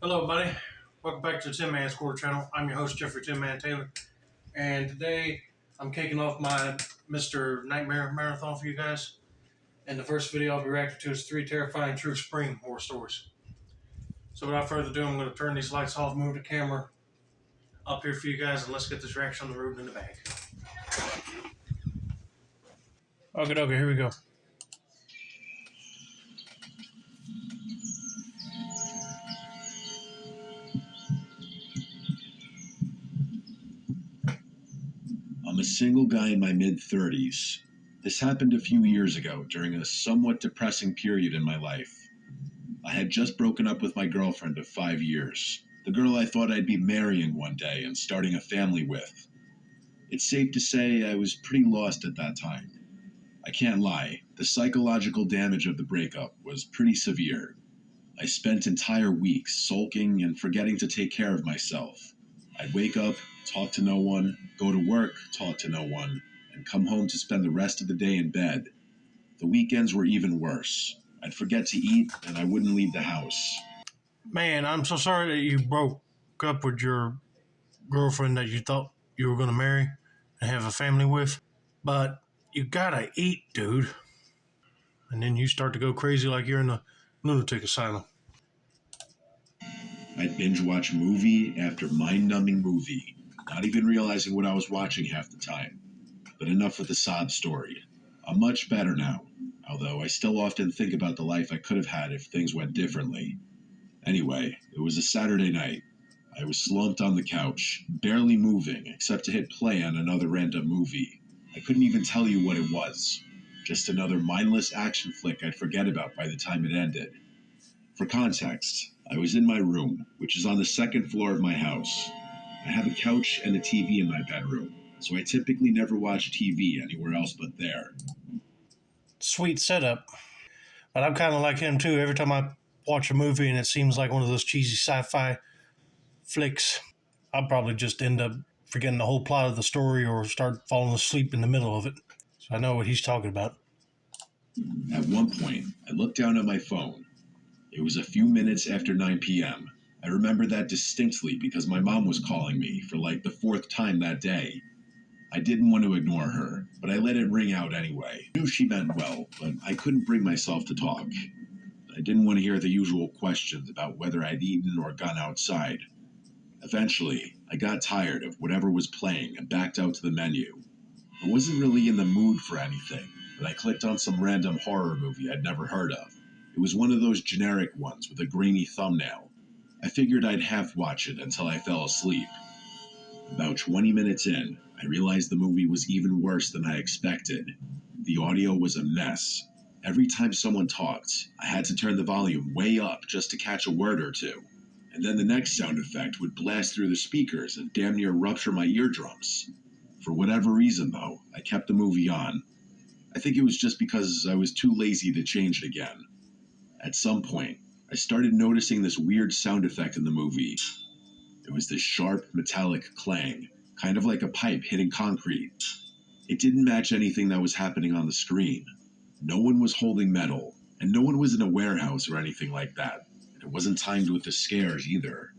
Hello, everybody. Welcome back to the Tin Man Score channel. I'm your host, Jeffrey Tin Man Taylor, and today I'm kicking off my Mr. Nightmare Marathon for you guys. And the first video I'll be reacting to is 3 terrifying true spring horror stories. So without further ado, I'm going to turn these lights off, move the camera up here for you guys, and let's get this reaction on the road and in the bag. Okay, here we go. I'm a single guy in my mid-30s. This happened a few years ago during a somewhat depressing period in my life. I had just broken up with my girlfriend of 5 years, the girl I thought I'd be marrying one day and starting a family with. It's safe to say I was pretty lost at that time. I can't lie, the psychological damage of the breakup was pretty severe. I spent entire weeks sulking and forgetting to take care of myself. I'd wake up, talk to no one, go to work, talk to no one, and come home to spend the rest of the day in bed. The weekends were even worse. I'd forget to eat, and I wouldn't leave the house. Man, I'm so sorry that you broke up with your girlfriend that you thought you were going to marry and have a family with. But you gotta eat, dude. And then you start to go crazy like you're in a lunatic asylum. I'd binge watch movie after mind-numbing movie, not even realizing what I was watching half the time. But enough with the sob story. I'm much better now, although I still often think about the life I could have had if things went differently. Anyway, it was a Saturday night. I was slumped on the couch, barely moving except to hit play on another random movie. I couldn't even tell you what it was. Just another mindless action flick I'd forget about by the time it ended. For context, I was in my room, which is on the second floor of my house. I have a couch and a TV in my bedroom, so I typically never watch TV anywhere else but there. Sweet setup. But I'm kind of like him too. Every time I watch a movie and it seems like one of those cheesy sci-fi flicks, I'll probably just end up forgetting the whole plot of the story or start falling asleep in the middle of it. So I know what he's talking about. At one point, I looked down at my phone. It was a few minutes after 9 p.m. I remember that distinctly because my mom was calling me for like the fourth time that day. I didn't want to ignore her, but I let it ring out anyway. I knew she meant well, but I couldn't bring myself to talk. I didn't want to hear the usual questions about whether I'd eaten or gone outside. Eventually, I got tired of whatever was playing and backed out to the menu. I wasn't really in the mood for anything, but I clicked on some random horror movie I'd never heard of. It was one of those generic ones with a grainy thumbnail. I figured I'd half watch it until I fell asleep. About 20 minutes in, I realized the movie was even worse than I expected. The audio was a mess. Every time someone talked, I had to turn the volume way up just to catch a word or two. And then the next sound effect would blast through the speakers and damn near rupture my eardrums. For whatever reason, though, I kept the movie on. I think it was just because I was too lazy to change it again. At some point, I started noticing this weird sound effect in the movie. It was this sharp, metallic clang, kind of like a pipe hitting concrete. It didn't match anything that was happening on the screen. No one was holding metal, and no one was in a warehouse or anything like that. It wasn't timed with the scares either.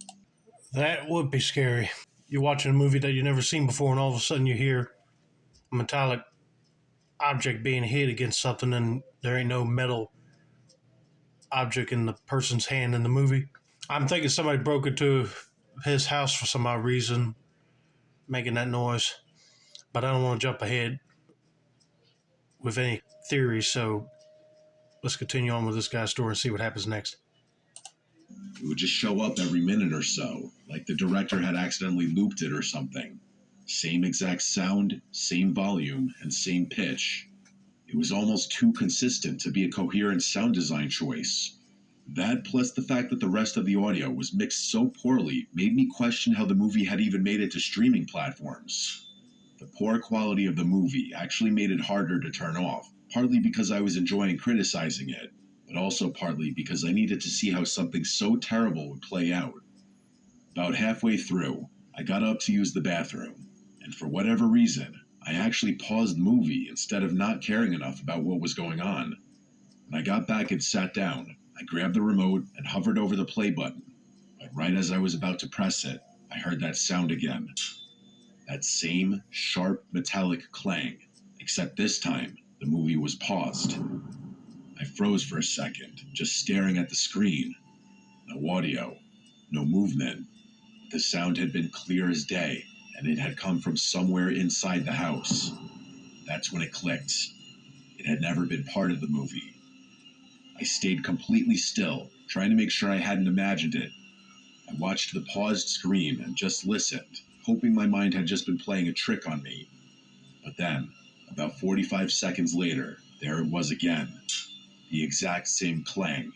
That would be scary. You're watching a movie that you've never seen before, and all of a sudden you hear a metallic object being hit against something, and there ain't no metal object in the person's hand in the movie. I'm thinking somebody broke into his house for some odd reason, making that noise. But I don't want to jump ahead with any theories, so let's continue on with this guy's story and see what happens next. It would just show up every minute or so, like the director had accidentally looped it or something. Same exact sound, same volume, and same pitch. It was almost too consistent to be a coherent sound design choice. That, plus the fact that the rest of the audio was mixed so poorly, made me question how the movie had even made it to streaming platforms. The poor quality of the movie actually made it harder to turn off, partly because I was enjoying criticizing it, but also partly because I needed to see how something so terrible would play out. About halfway through, I got up to use the bathroom, and for whatever reason, I actually paused the movie instead of not caring enough about what was going on. When I got back and sat down, I grabbed the remote and hovered over the play button, but Right as I was about to press it, I heard that sound again. That same sharp metallic clang, except this time the movie was paused. I froze for a second, just staring at the screen. No audio, no movement. The sound had been clear as day, and it had come from somewhere inside the house. That's when it clicked. It had never been part of the movie. I stayed completely still, trying to make sure I hadn't imagined it. I watched the paused scream and just listened, hoping my mind had just been playing a trick on me. But then, about 45 seconds later, there it was again. The exact same clang.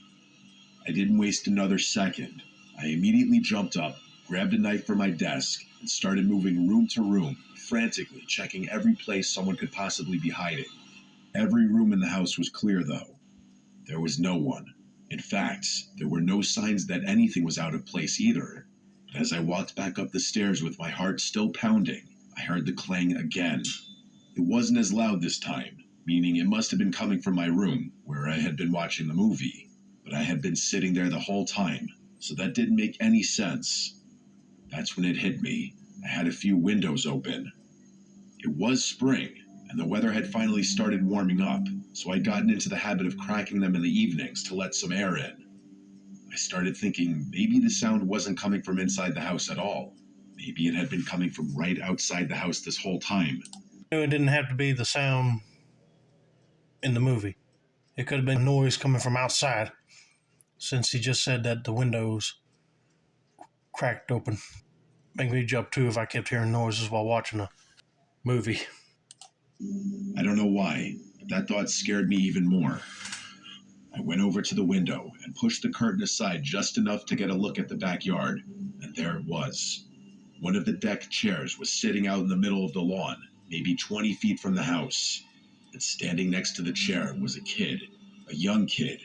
I didn't waste another second. I immediately jumped up, grabbed a knife from my desk, and started moving room to room, frantically checking every place someone could possibly be hiding. Every room in the house was clear, though. There was no one. In fact, there were no signs that anything was out of place either. But as I walked back up the stairs with my heart still pounding, I heard the clang again. It wasn't as loud this time, meaning it must have been coming from my room, where I had been watching the movie. But I had been sitting there the whole time, so that didn't make any sense. That's when it hit me. I had a few windows open. It was spring, and the weather had finally started warming up, so I'd gotten into the habit of cracking them in the evenings to let some air in. I started thinking maybe the sound wasn't coming from inside the house at all. Maybe it had been coming from right outside the house this whole time. It didn't have to be the sound in the movie. It could have been noise coming from outside, since he just said that the windows cracked open. Make me jump too if I kept hearing noises while watching a movie. I don't know why, but that thought scared me even more. I went over to the window and pushed the curtain aside just enough to get a look at the backyard, and there it was. One of the deck chairs was sitting out in the middle of the lawn, maybe 20 feet from the house. And standing next to the chair was a kid, a young kid.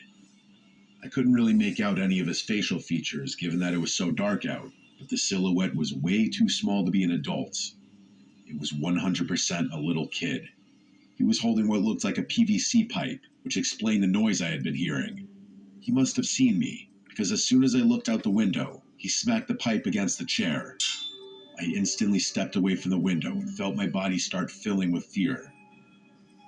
I couldn't really make out any of his facial features given that it was so dark out, but the silhouette was way too small to be an adult. It was 100% a little kid. He was holding what looked like a PVC pipe, which explained the noise I had been hearing. He must have seen me, because as soon as I looked out the window, he smacked the pipe against the chair. I instantly stepped away from the window and felt my body start filling with fear.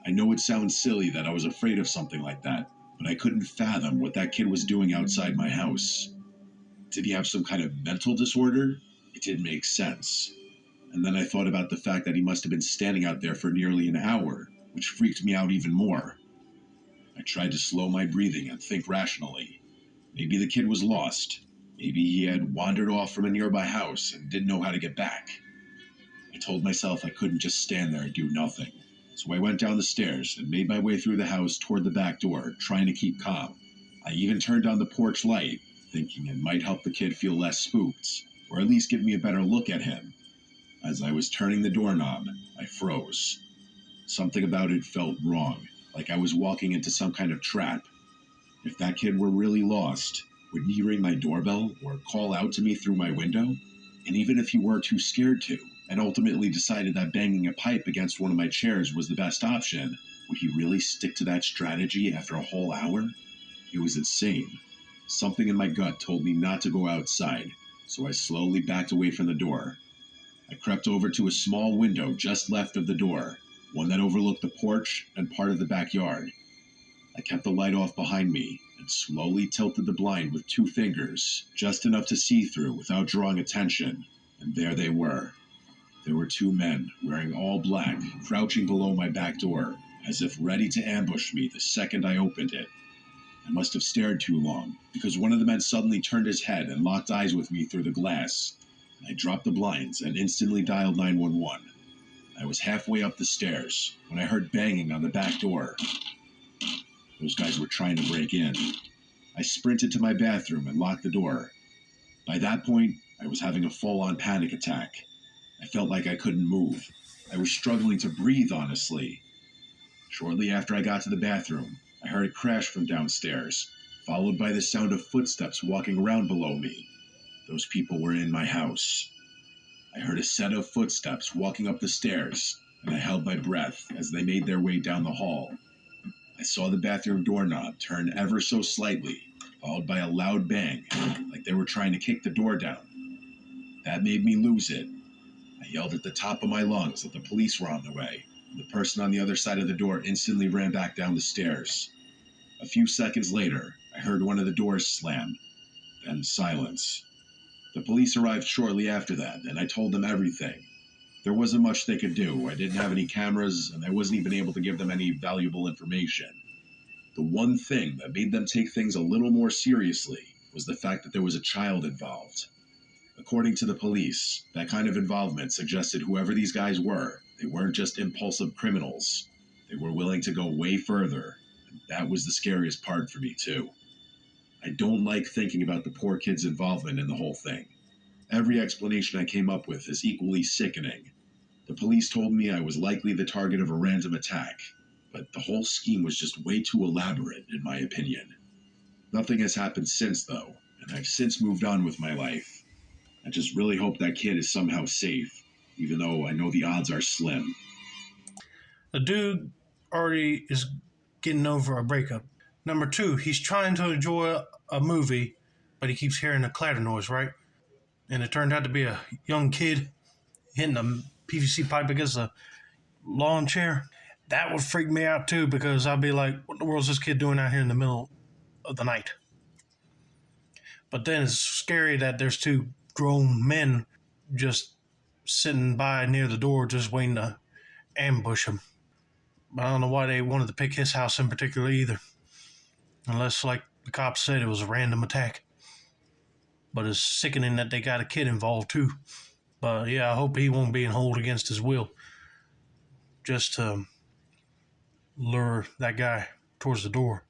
I know it sounds silly that I was afraid of something like that, but I couldn't fathom what that kid was doing outside my house. Did he have some kind of mental disorder? It didn't make sense. And then I thought about the fact that he must have been standing out there for nearly an hour, which freaked me out even more. I tried to slow my breathing and think rationally. Maybe the kid was lost. Maybe he had wandered off from a nearby house and didn't know how to get back. I told myself I couldn't just stand there and do nothing. So I went down the stairs and made my way through the house toward the back door, trying to keep calm. I even turned on the porch light, thinking it might help the kid feel less spooked, or at least give me a better look at him. As I was turning the doorknob, I froze. Something about it felt wrong, like I was walking into some kind of trap. If that kid were really lost, wouldn't he ring my doorbell or call out to me through my window? And even if he were too scared to, and ultimately decided that banging a pipe against one of my chairs was the best option, would he really stick to that strategy after a whole hour? It was insane. Something in my gut told me not to go outside, so I slowly backed away from the door. I crept over to a small window just left of the door, one that overlooked the porch and part of the backyard. I kept the light off behind me and slowly tilted the blind with 2 fingers, just enough to see through without drawing attention, and there they were. There were 2 men, wearing all black, crouching below my back door, as if ready to ambush me the second I opened it. I must have stared too long, because one of the men suddenly turned his head and locked eyes with me through the glass. I dropped the blinds and instantly dialed 911. I was halfway up the stairs when I heard banging on the back door. Those guys were trying to break in. I sprinted to my bathroom and locked the door. By that point, I was having a full-on panic attack. I felt like I couldn't move. I was struggling to breathe, honestly. Shortly after I got to the bathroom, I heard a crash from downstairs, followed by the sound of footsteps walking around below me. Those people were in my house. I heard a set of footsteps walking up the stairs, and I held my breath as they made their way down the hall. I saw the bathroom doorknob turn ever so slightly, followed by a loud bang, like they were trying to kick the door down. That made me lose it. I yelled at the top of my lungs that the police were on the way. The person on the other side of the door instantly ran back down the stairs. A few seconds later, I heard one of the doors slam, then silence. The police arrived shortly after that, and I told them everything. There wasn't much they could do. I didn't have any cameras, and I wasn't even able to give them any valuable information. The one thing that made them take things a little more seriously was the fact that there was a child involved. According to the police, that kind of involvement suggested whoever these guys were, they weren't just impulsive criminals. They were willing to go way further, and that was the scariest part for me, too. I don't like thinking about the poor kid's involvement in the whole thing. Every explanation I came up with is equally sickening. The police told me I was likely the target of a random attack, but the whole scheme was just way too elaborate, in my opinion. Nothing has happened since, though, and I've since moved on with my life. I just really hope that kid is somehow safe, even though I know the odds are slim. The dude already is getting over a breakup. Number two, he's trying to enjoy a movie, but he keeps hearing a clatter noise, right? And it turned out to be a young kid hitting a PVC pipe against a lawn chair. That would freak me out too, because I'd be like, what in the world is this kid doing out here in the middle of the night? But then it's scary that there's two grown men just sitting by near the door just waiting to ambush him. But I don't know why they wanted to pick his house in particular either. Unless, like the cops said, it was a random attack. But it's sickening that they got a kid involved too. But yeah, I hope he won't be in hold against his will, just to lure that guy towards the door.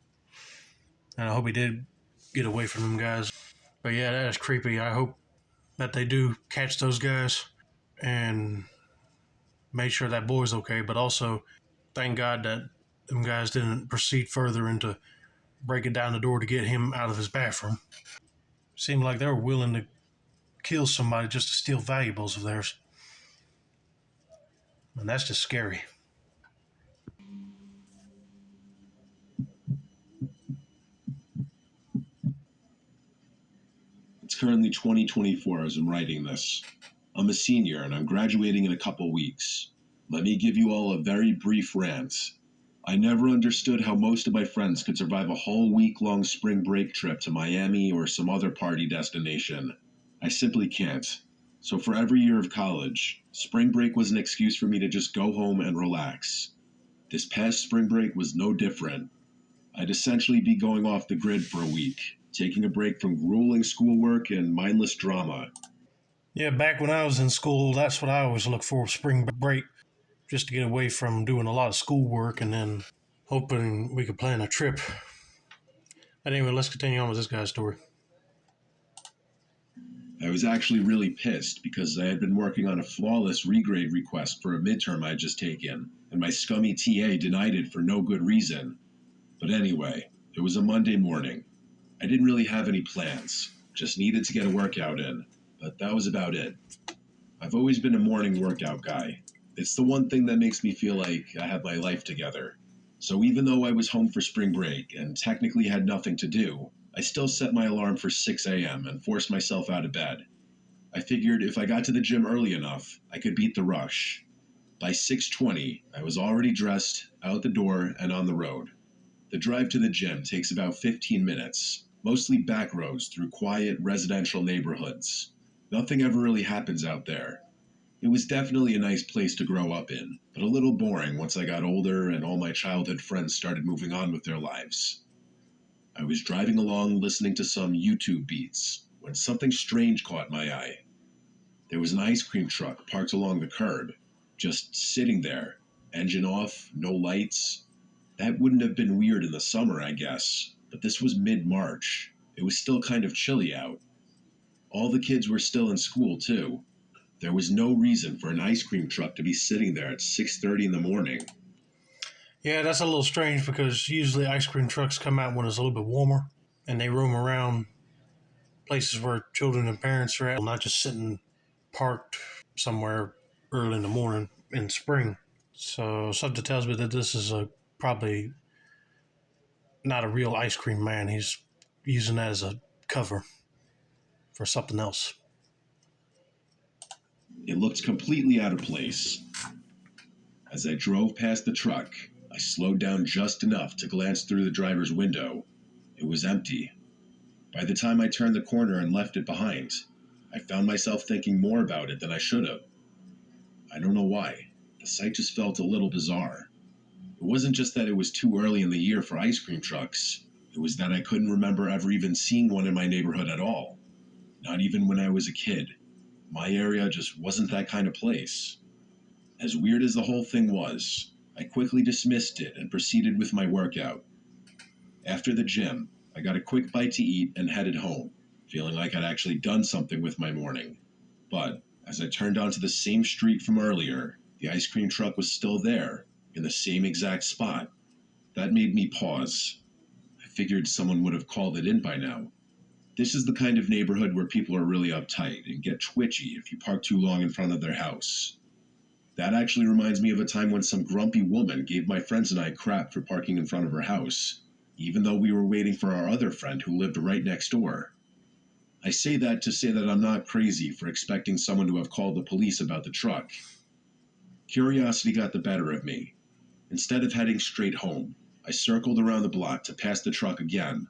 And I hope he did get away from them guys. But yeah, that is creepy. I hope that they do catch those guys and make sure that boy's okay. But also, thank God that them guys didn't proceed further into breaking down the door to get him out of his bathroom. Seemed like they were willing to kill somebody just to steal valuables of theirs. And that's just scary. It's currently 2024 as I'm writing this. I'm a senior and I'm graduating in a couple weeks. Let me give you all a very brief rant. I never understood how most of my friends could survive a whole week-long spring break trip to Miami or some other party destination. I simply can't. So for every year of college, spring break was an excuse for me to just go home and relax. This past spring break was no different. I'd essentially be going off the grid for a week, taking a break from grueling schoolwork and mindless drama. Yeah, back when I was in school, that's what I always looked for, spring break, just to get away from doing a lot of schoolwork and then hoping we could plan a trip. But anyway, let's continue on with this guy's story. I was actually really pissed because I had been working on a flawless regrade request for a midterm I'd just taken, and my scummy TA denied it for no good reason. But anyway, it was a Monday morning. I didn't really have any plans, just needed to get a workout in, but that was about it. I've always been a morning workout guy. It's the one thing that makes me feel like I have my life together. So even though I was home for spring break and technically had nothing to do, I still set my alarm for 6 a.m. and forced myself out of bed. I figured if I got to the gym early enough, I could beat the rush. By 6:20, I was already dressed, out the door, and on the road. The drive to the gym takes about 15 minutes, mostly back roads through quiet residential neighborhoods. Nothing ever really happens out there. It was definitely a nice place to grow up in, but a little boring once I got older and all my childhood friends started moving on with their lives. I was driving along listening to some YouTube beats when something strange caught my eye. There was an ice cream truck parked along the curb, just sitting there, engine off, no lights. That wouldn't have been weird in the summer, I guess, but this was mid-March. It was still kind of chilly out. All the kids were still in school, too. There was no reason for an ice cream truck to be sitting there at 6:30 in the morning. Yeah, that's a little strange because usually ice cream trucks come out when it's a little bit warmer and they roam around places where children and parents are at, not just sitting parked somewhere early in the morning in spring. So something tells me that this is probably not a real ice cream man. He's using that as a cover for something else. It looked completely out of place. As I drove past the truck, I slowed down just enough to glance through the driver's window. It was empty. By the time I turned the corner and left it behind, I found myself thinking more about it than I should have. I don't know why. The sight just felt a little bizarre. It wasn't just that it was too early in the year for ice cream trucks. It was that I couldn't remember ever even seeing one in my neighborhood at all. Not even when I was a kid. My area just wasn't that kind of place. As weird as the whole thing was, I quickly dismissed it and proceeded with my workout. After the gym, I got a quick bite to eat and headed home, feeling like I'd actually done something with my morning. But as I turned onto the same street from earlier, the ice cream truck was still there, in the same exact spot. That made me pause. I figured someone would have called it in by now. This is the kind of neighborhood where people are really uptight and get twitchy if you park too long in front of their house. That actually reminds me of a time when some grumpy woman gave my friends and I crap for parking in front of her house, even though we were waiting for our other friend who lived right next door. I say that to say that I'm not crazy for expecting someone to have called the police about the truck. Curiosity got the better of me. Instead of heading straight home, I circled around the block to pass the truck again,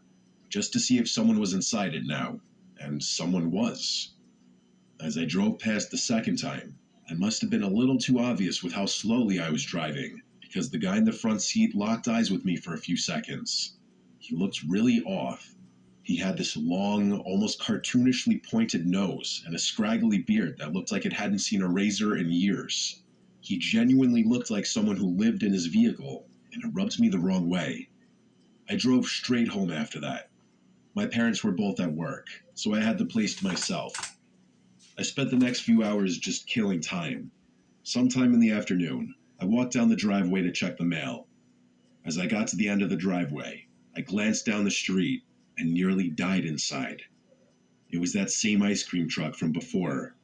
just to see if someone was inside it now, and someone was. As I drove past the second time, I must have been a little too obvious with how slowly I was driving, because the guy in the front seat locked eyes with me for a few seconds. He looked really off. He had this long, almost cartoonishly pointed nose and a scraggly beard that looked like it hadn't seen a razor in years. He genuinely looked like someone who lived in his vehicle, and it rubbed me the wrong way. I drove straight home after that. My parents were both at work, so I had the place to myself. I spent the next few hours just killing time. Sometime in the afternoon, I walked down the driveway to check the mail. As I got to the end of the driveway, I glanced down the street and nearly died inside. It was that same ice cream truck from before.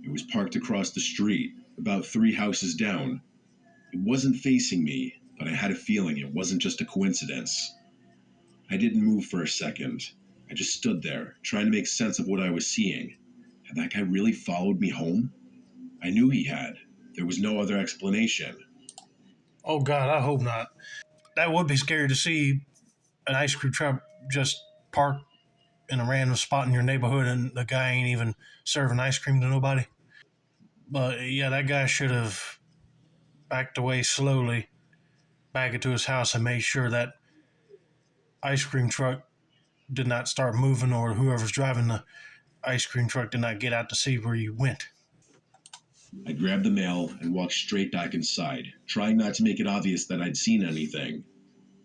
It was parked across the street, about 3 houses down. It wasn't facing me, but I had a feeling it wasn't just a coincidence. I didn't move for a second. I just stood there, trying to make sense of what I was seeing. Had that guy really followed me home? I knew he had. There was no other explanation. Oh God, I hope not. That would be scary to see an ice cream truck just parked in a random spot in your neighborhood and the guy ain't even serving ice cream to nobody. But yeah, that guy should have backed away slowly back into his house and made sure that ice cream truck did not start moving, or whoever's driving the ice cream truck did not get out to see where you went. I grabbed the mail and walked straight back inside, trying not to make it obvious that I'd seen anything.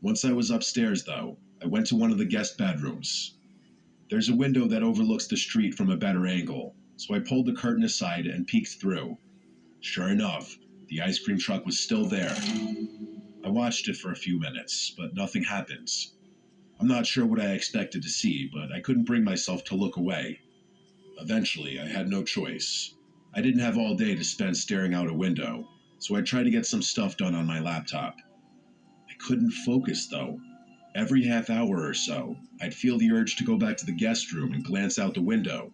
Once I was upstairs, though, I went to one of the guest bedrooms. There's a window that overlooks the street from a better angle, so I pulled the curtain aside and peeked through. Sure enough, the ice cream truck was still there. I watched it for a few minutes, but nothing happened. I'm not sure what I expected to see, but I couldn't bring myself to look away. Eventually, I had no choice. I didn't have all day to spend staring out a window, so I tried to get some stuff done on my laptop. I couldn't focus, though. Every half hour or so, I'd feel the urge to go back to the guest room and glance out the window.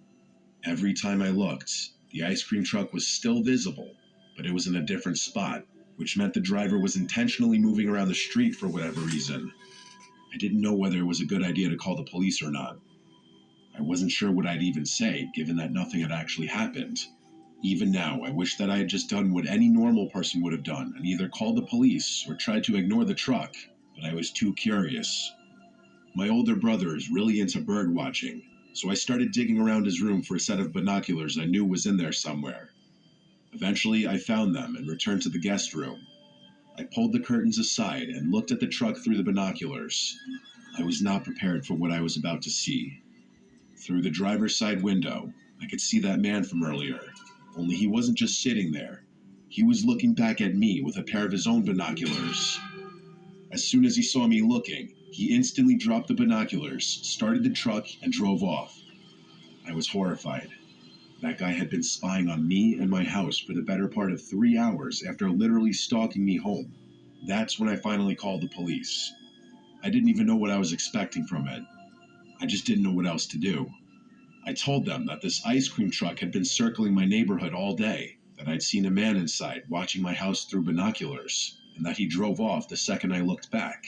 Every time I looked, the ice cream truck was still visible, but it was in a different spot, which meant the driver was intentionally moving around the street for whatever reason. I didn't know whether it was a good idea to call the police or not. I wasn't sure what I'd even say, given that nothing had actually happened. Even now, I wish that I had just done what any normal person would have done and either called the police or tried to ignore the truck, but I was too curious. My older brother is really into bird watching, so I started digging around his room for a set of binoculars I knew was in there somewhere. Eventually, I found them and returned to the guest room. I pulled the curtains aside and looked at the truck through the binoculars. I was not prepared for what I was about to see. Through the driver's side window, I could see that man from earlier, only he wasn't just sitting there. He was looking back at me with a pair of his own binoculars. As soon as he saw me looking, he instantly dropped the binoculars, started the truck, and drove off. I was horrified. That guy had been spying on me and my house for the better part of 3 hours after literally stalking me home. That's when I finally called the police. I didn't even know what I was expecting from it. I just didn't know what else to do. I told them that this ice cream truck had been circling my neighborhood all day, that I'd seen a man inside watching my house through binoculars, and that he drove off the second I looked back.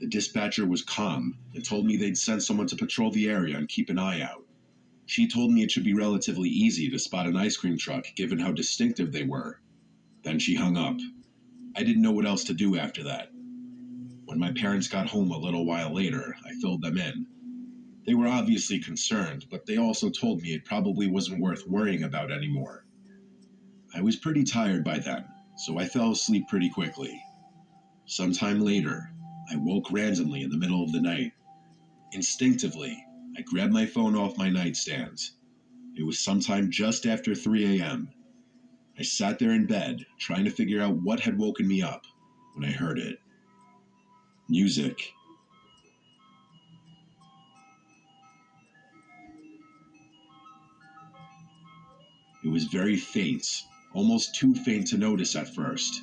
The dispatcher was calm and told me they'd send someone to patrol the area and keep an eye out. She told me it should be relatively easy to spot an ice cream truck given how distinctive they were. Then she hung up. I didn't know what else to do after that. When my parents got home a little while later, I filled them in. They were obviously concerned, but they also told me it probably wasn't worth worrying about anymore. I was pretty tired by then, so I fell asleep pretty quickly. Sometime later, I woke randomly in the middle of the night. Instinctively, I grabbed my phone off my nightstand. It was sometime just after 3 a.m. I sat there in bed, trying to figure out what had woken me up, when I heard it. Music. It was very faint, almost too faint to notice at first.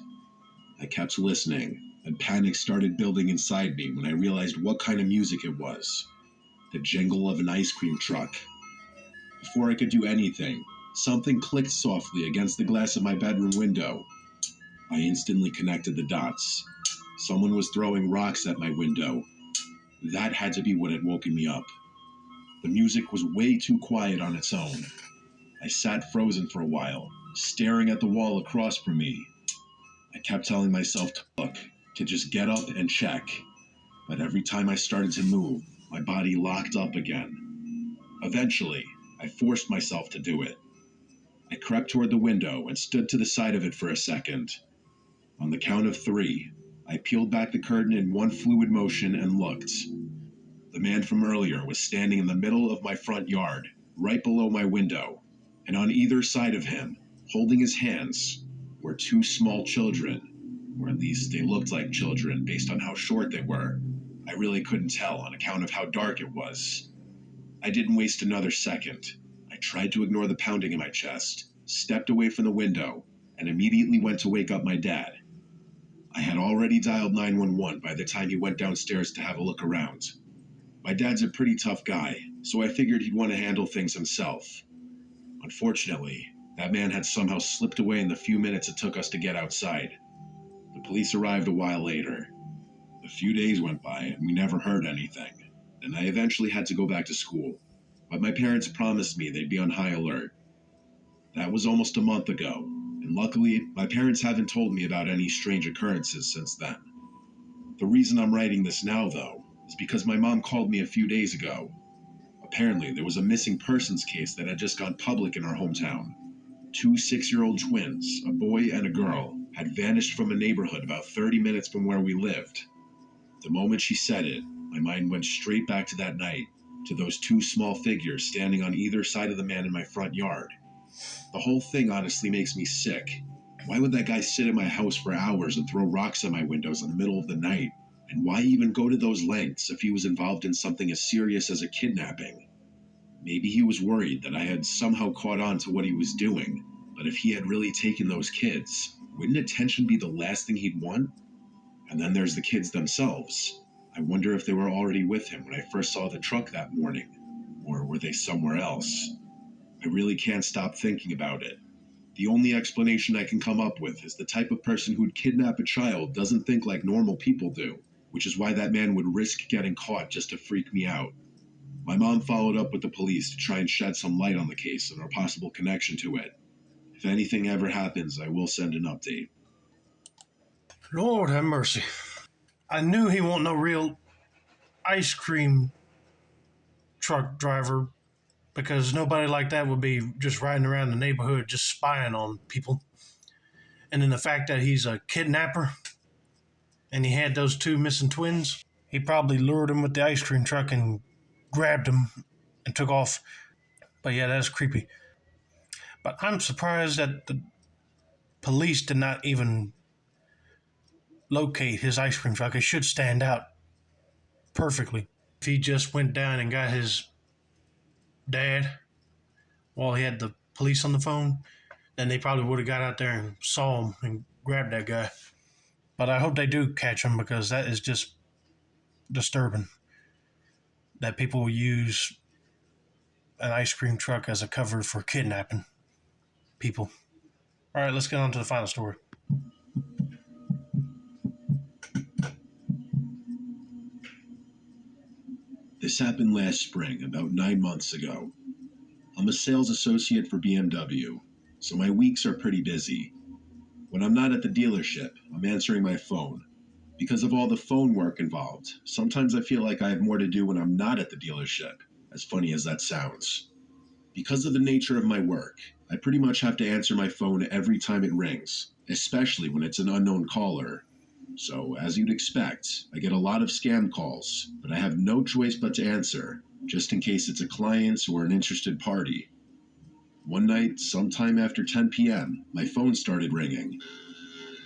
I kept listening, and panic started building inside me when I realized what kind of music it was. The jingle of an ice cream truck. Before I could do anything, something clicked softly against the glass of my bedroom window. I instantly connected the dots. Someone was throwing rocks at my window. That had to be what had woken me up. The music was way too quiet on its own. I sat frozen for a while, staring at the wall across from me. I kept telling myself to look, to just get up and check. But every time I started to move, my body locked up again. Eventually, I forced myself to do it. I crept toward the window and stood to the side of it for a second. On the count of 3, I peeled back the curtain in one fluid motion and looked. The man from earlier was standing in the middle of my front yard, right below my window, and on either side of him, holding his hands, were 2 small children, or at least they looked like children based on how short they were. I really couldn't tell on account of how dark it was. I didn't waste another second. I tried to ignore the pounding in my chest, stepped away from the window, and immediately went to wake up my dad. I had already dialed 911 by the time he went downstairs to have a look around. My dad's a pretty tough guy, so I figured he'd want to handle things himself. Unfortunately, that man had somehow slipped away in the few minutes it took us to get outside. The police arrived a while later. A few days went by and we never heard anything, and I eventually had to go back to school. But my parents promised me they'd be on high alert. That was almost a month ago, and luckily, my parents haven't told me about any strange occurrences since then. The reason I'm writing this now, though, is because my mom called me a few days ago. Apparently, there was a missing persons case that had just gone public in our hometown. 2 6-year-old twins, a boy and a girl, had vanished from a neighborhood about 30 minutes from where we lived. The moment she said it, my mind went straight back to that night, to those 2 small figures standing on either side of the man in my front yard. The whole thing honestly makes me sick. Why would that guy sit in my house for hours and throw rocks at my windows in the middle of the night? And why even go to those lengths if he was involved in something as serious as a kidnapping? Maybe he was worried that I had somehow caught on to what he was doing, but if he had really taken those kids, wouldn't attention be the last thing he'd want? And then there's the kids themselves. I wonder if they were already with him when I first saw the truck that morning, or were they somewhere else? I really can't stop thinking about it. The only explanation I can come up with is the type of person who'd kidnap a child doesn't think like normal people do, which is why that man would risk getting caught just to freak me out. My mom followed up with the police to try and shed some light on the case and our possible connection to it. If anything ever happens, I will send an update. Lord have mercy. I knew he wasn't no real ice cream truck driver because nobody like that would be just riding around the neighborhood just spying on people. And then the fact that he's a kidnapper and he had those 2 missing twins, he probably lured them with the ice cream truck and grabbed them and took off. But yeah, that's creepy. But I'm surprised that the police did not even locate his ice cream truck. It should stand out perfectly. If he just went down and got his dad while he had the police on the phone, then they probably would have got out there and saw him and grabbed that guy. But I hope they do catch him because that is just disturbing. that people will use an ice cream truck as a cover for kidnapping people. All right, let's get on to the final story. This happened last spring, about 9 months ago. I'm a sales associate for BMW, so my weeks are pretty busy. When I'm not at the dealership, I'm answering my phone. Because of all the phone work involved, sometimes I feel like I have more to do when I'm not at the dealership, as funny as that sounds. Because of the nature of my work, I pretty much have to answer my phone every time it rings, especially when it's an unknown caller. So, as you'd expect, I get a lot of scam calls, but I have no choice but to answer, just in case it's a client or an interested party. One night, sometime after 10 p.m., my phone started ringing.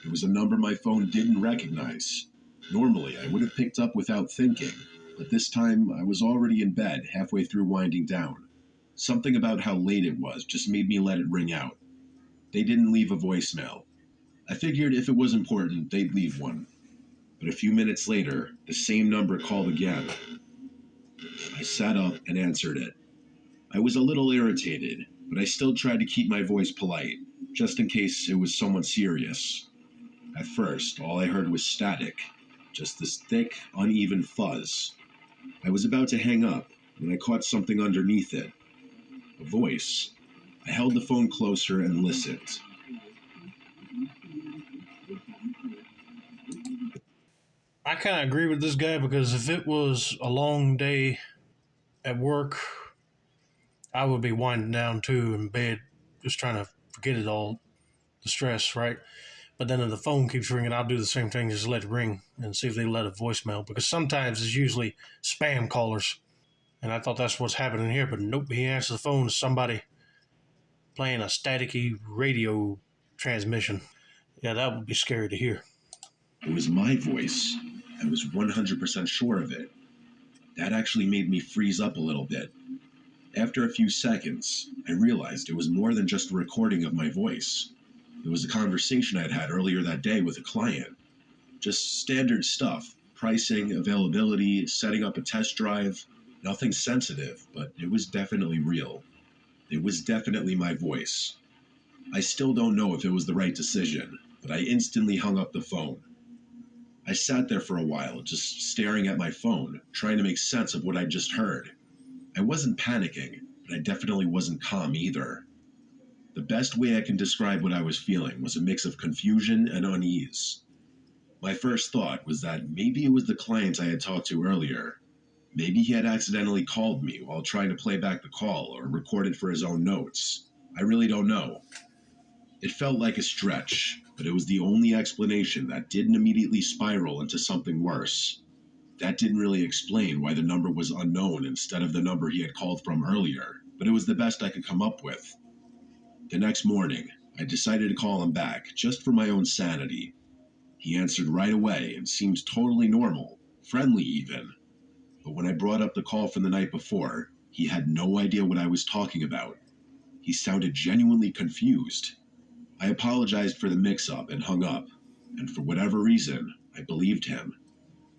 It was a number my phone didn't recognize. Normally, I would have picked up without thinking, but this time I was already in bed halfway through winding down. Something about how late it was just made me let it ring out. They didn't leave a voicemail. I figured if it was important, they'd leave one. But a few minutes later, the same number called again. I sat up and answered it. I was a little irritated, but I still tried to keep my voice polite, just in case it was someone serious. At first, all I heard was static, just this thick, uneven fuzz. I was about to hang up when I caught something underneath it. A voice. I held the phone closer and listened. I kind of agree with this guy because if it was a long day at work, I would be winding down too in bed, just trying to forget it all, the stress, right? But then if the phone keeps ringing, I'll do the same thing, just let it ring and see if they let a voicemail, because sometimes it's usually spam callers. And I thought that's what's happening here, but nope, he answers the phone to somebody playing a staticky radio transmission. Yeah, that would be scary to hear. It was my voice. I was 100% sure of it. That actually made me freeze up a little bit. After a few seconds, I realized it was more than just a recording of my voice. It was a conversation I'd had earlier that day with a client. Just standard stuff: pricing, availability, setting up a test drive. Nothing sensitive, but it was definitely real. It was definitely my voice. I still don't know if it was the right decision, but I instantly hung up the phone. I sat there for a while, just staring at my phone, trying to make sense of what I'd just heard. I wasn't panicking, but I definitely wasn't calm either. The best way I can describe what I was feeling was a mix of confusion and unease. My first thought was that maybe it was the client I had talked to earlier. Maybe he had accidentally called me while trying to play back the call or recorded for his own notes. I really don't know. It felt like a stretch, but it was the only explanation that didn't immediately spiral into something worse. That didn't really explain why the number was unknown instead of the number he had called from earlier, but it was the best I could come up with. The next morning, I decided to call him back, just for my own sanity. He answered right away and seemed totally normal, friendly even. But when I brought up the call from the night before, he had no idea what I was talking about. He sounded genuinely confused. I apologized for the mix-up and hung up, and for whatever reason, I believed him.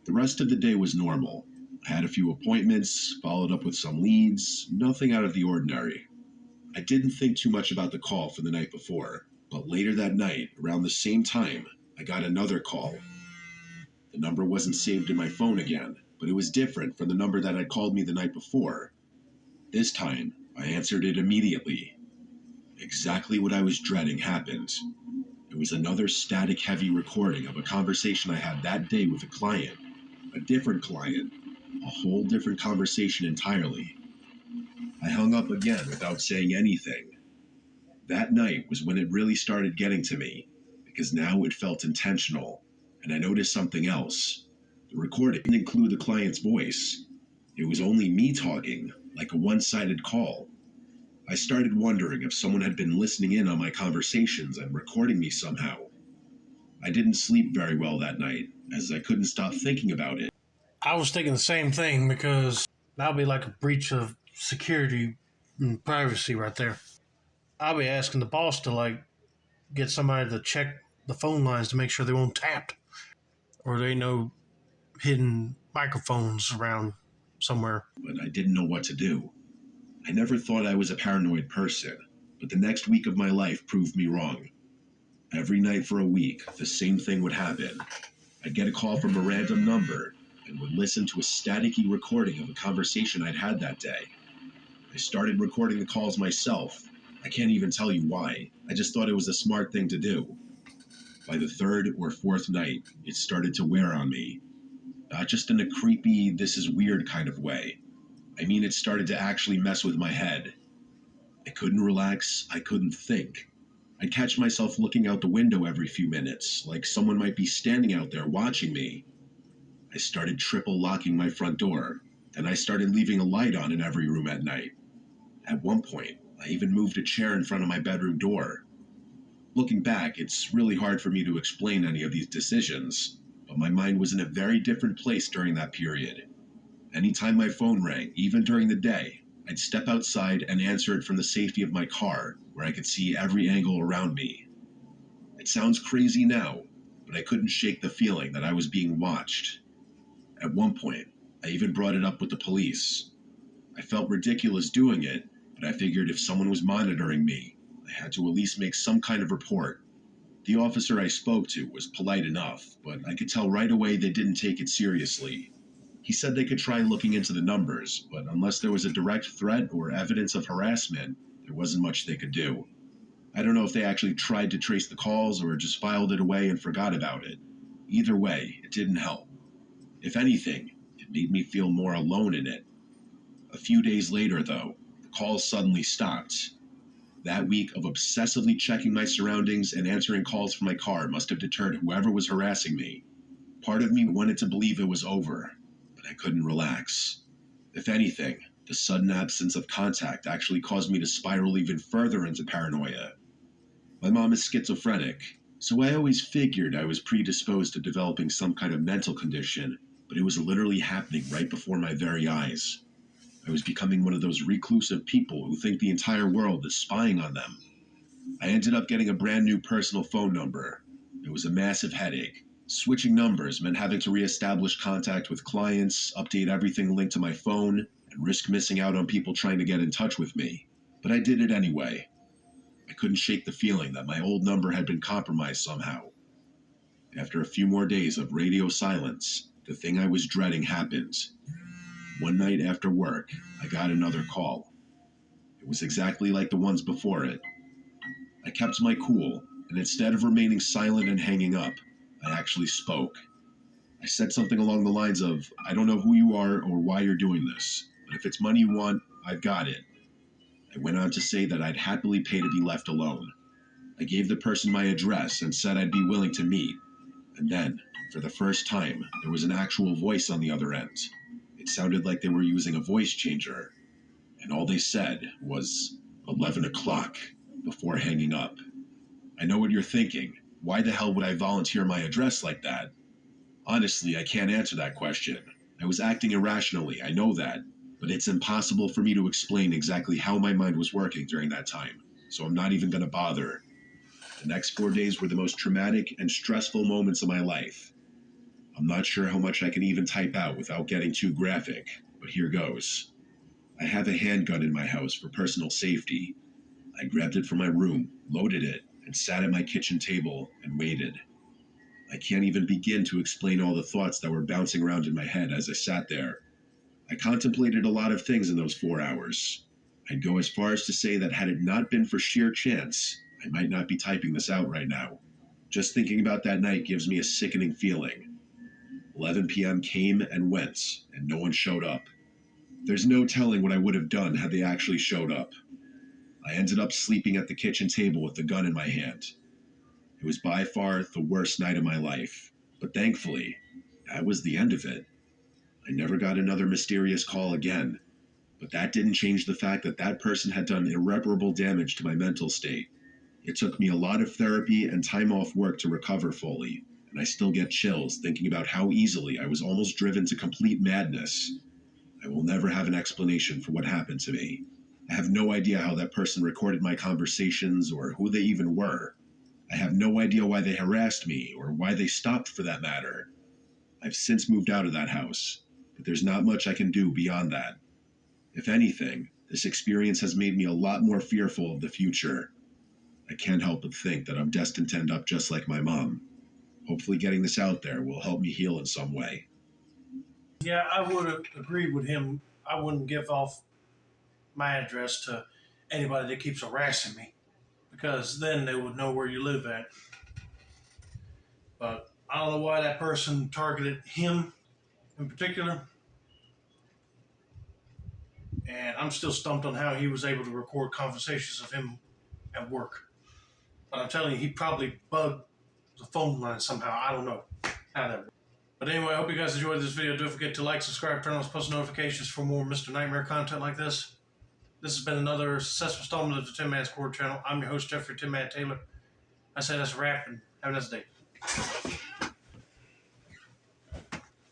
The rest of the day was normal. I had a few appointments, followed up with some leads, nothing out of the ordinary. I didn't think too much about the call from the night before, but later that night, around the same time, I got another call. The number wasn't saved in my phone again, but it was different from the number that had called me the night before. This time, I answered it immediately. Exactly what I was dreading happened. It was another static-heavy recording of a conversation I had that day with a client. A different client. A whole different conversation entirely. I hung up again without saying anything. That night was when it really started getting to me, because now it felt intentional, and I noticed something else. The recording didn't include the client's voice. It was only me talking, like a one-sided call. I started wondering if someone had been listening in on my conversations and recording me somehow. I didn't sleep very well that night, as I couldn't stop thinking about it. I was thinking the same thing because that would be like a breach of security and privacy right there. I'll be asking the boss to get somebody to check the phone lines to make sure they won't tapped or they know hidden microphones around somewhere. but I didn't know what to do. I never thought I was a paranoid person, but the next week of my life proved me wrong. Every night for a week, the same thing would happen. I'd get a call from a random number and would listen to a staticky recording of a conversation I'd had that day. I started recording the calls myself. I can't even tell you why. I just thought it was a smart thing to do. By the third or fourth night, it started to wear on me. Not just in a creepy, this is weird kind of way. I mean, it started to actually mess with my head. I couldn't relax, I couldn't think. I'd catch myself looking out the window every few minutes, like someone might be standing out there watching me. I started triple locking my front door. Then I started leaving a light on in every room at night. At one point, I even moved a chair in front of my bedroom door. Looking back, it's really hard for me to explain any of these decisions, but my mind was in a very different place during that period. Anytime my phone rang, even during the day, I'd step outside and answer it from the safety of my car, where I could see every angle around me. It sounds crazy now, but I couldn't shake the feeling that I was being watched. At one point, I even brought it up with the police. I felt ridiculous doing it, but I figured if someone was monitoring me, I had to at least make some kind of report. The officer I spoke to was polite enough, but I could tell right away they didn't take it seriously. He said they could try looking into the numbers, but unless there was a direct threat or evidence of harassment, there wasn't much they could do. I don't know if they actually tried to trace the calls or just filed it away and forgot about it. Either way, it didn't help. If anything, it made me feel more alone in it. A few days later, though, the calls suddenly stopped. That week of obsessively checking my surroundings and answering calls from my car must have deterred whoever was harassing me. Part of me wanted to believe it was over, but I couldn't relax. If anything, the sudden absence of contact actually caused me to spiral even further into paranoia. My mom is schizophrenic, so I always figured I was predisposed to developing some kind of mental condition, but it was literally happening right before my very eyes. I was becoming one of those reclusive people who think the entire world is spying on them. I ended up getting a brand new personal phone number. It was a massive headache. Switching numbers meant having to reestablish contact with clients, update everything linked to my phone, and risk missing out on people trying to get in touch with me. But I did it anyway. I couldn't shake the feeling that my old number had been compromised somehow. After a few more days of radio silence, the thing I was dreading happened. One night after work, I got another call. It was exactly like the ones before it. I kept my cool, and instead of remaining silent and hanging up, I actually spoke. I said something along the lines of, I don't know who you are or why you're doing this, but if it's money you want, I've got it. I went on to say that I'd happily pay to be left alone. I gave the person my address and said I'd be willing to meet. And then, for the first time, there was an actual voice on the other end. It sounded like they were using a voice changer. And all they said was 11 o'clock before hanging up. I know what you're thinking. Why the hell would I volunteer my address like that? Honestly, I can't answer that question. I was acting irrationally, I know that, but it's impossible for me to explain exactly how my mind was working during that time, so I'm not even going to bother. The next 4 days were the most traumatic and stressful moments of my life. I'm not sure how much I can even type out without getting too graphic, but here goes. I have a handgun in my house for personal safety. I grabbed it from my room, loaded it, and sat at my kitchen table and waited. I can't even begin to explain all the thoughts that were bouncing around in my head as I sat there. I contemplated a lot of things in those 4 hours. I'd go as far as to say that had it not been for sheer chance, I might not be typing this out right now. Just thinking about that night gives me a sickening feeling. 11 p.m. came and went, and no one showed up. There's no telling what I would have done had they actually showed up. I ended up sleeping at the kitchen table with the gun in my hand. It was by far the worst night of my life, but thankfully, that was the end of it. I never got another mysterious call again, but that didn't change the fact that that person had done irreparable damage to my mental state. It took me a lot of therapy and time off work to recover fully, and I still get chills thinking about how easily I was almost driven to complete madness. I will never have an explanation for what happened to me. I have no idea how that person recorded my conversations or who they even were. I have no idea why they harassed me or why they stopped for that matter. I've since moved out of that house, but there's not much I can do beyond that. If anything, this experience has made me a lot more fearful of the future. I can't help but think that I'm destined to end up just like my mom. Hopefully, getting this out there will help me heal in some way. Yeah, I would have agreed with him. I wouldn't give off my address to anybody that keeps harassing me because then they would know where you live at. But I don't know why that person targeted him in particular. And I'm still stumped on how he was able to record conversations of him at work. But I'm telling you, he probably bugged the phone line somehow. I don't know how that worked. But anyway, I hope you guys enjoyed this video. Don't forget to like, subscribe, turn on post notifications for more Mr. Nightmare content like this. This has been another successful installment of the Tin Man Squad channel. I'm your host, Jeffrey Tin Man Taylor. I say that's a wrap, and have a nice day.